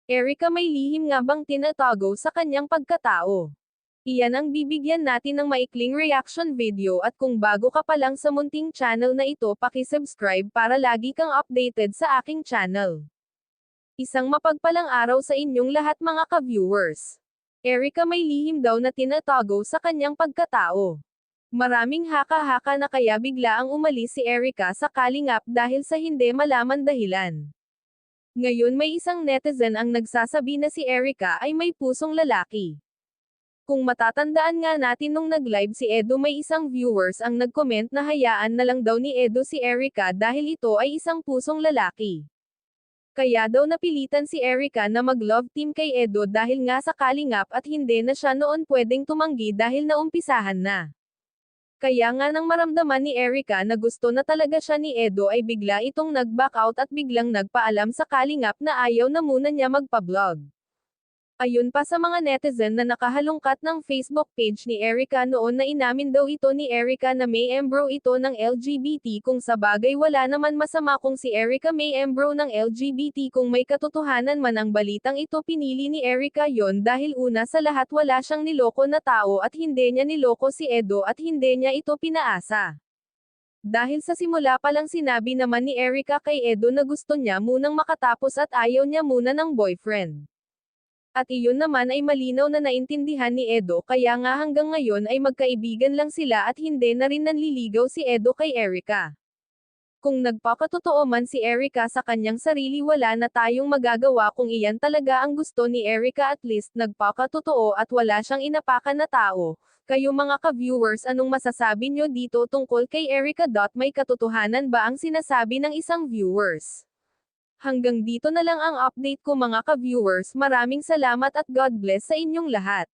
Erica, may lihim nga bang tinatago sa kanyang pagkatao? Iyan ang bibigyan natin ng maikling reaction video, at kung bago ka pa lang sa munting channel na ito, paki-subscribe para lagi kang updated sa aking channel. Isang mapagpalang araw sa inyong lahat mga ka-viewers. Erica, may lihim daw na tinatago sa kanyang pagkatao. Maraming haka-haka na kaya bigla ang umalis si Erica sa Kalingap dahil sa hindi malaman dahilan. Ngayon may isang netizen ang nagsasabi na si Erica ay may pusong lalaki. Kung matatandaan nga natin nung nag-live si Edo, may isang viewers ang nag-comment na hayaan na lang daw ni Edo si Erica dahil ito ay isang pusong lalaki. Kaya daw napilitan si Erica na mag-love team kay Edo dahil nga sa Kalingap, at hindi na siya noon pwedeng tumanggi dahil naumpisahan na. Kaya nga nang maramdaman ni Erica na gusto na talaga siya ni Edo, ay bigla itong nag-back out at biglang nagpaalam sa Kalingap na ayaw na muna niya magpa-vlog. Ayun pa sa mga netizen na nakahalungkat ng Facebook page ni Erica noon na inamin daw ito ni Erica na may embro ito ng LGBT, kung sa bagay wala naman masama kung si Erica may embro ng LGBT. Kung may katotohanan man ang balitang ito, pinili ni Erica yon dahil una sa lahat wala siyang niloko na tao at hindi niya niloko si Edo at hindi niya ito pinaasa. Dahil sa simula pa lang sinabi naman ni Erica kay Edo na gusto niya munang makatapos at ayaw niya muna ng boyfriend. At iyon naman ay malinaw na naintindihan ni Edo, kaya nga hanggang ngayon ay magkaibigan lang sila at hindi na rin nanliligaw si Edo kay Erica. Kung nagpakatotoo man si Erica sa kanyang sarili, wala na tayong magagawa kung iyan talaga ang gusto ni Erica, at least nagpakatotoo at wala siyang inapakan na tao. Kayo mga ka-viewers, anong masasabi nyo dito tungkol kay Erica? May katotohanan ba ang sinasabi ng isang viewers? Hanggang dito na lang ang update ko mga ka-viewers. Maraming salamat at God bless sa inyong lahat.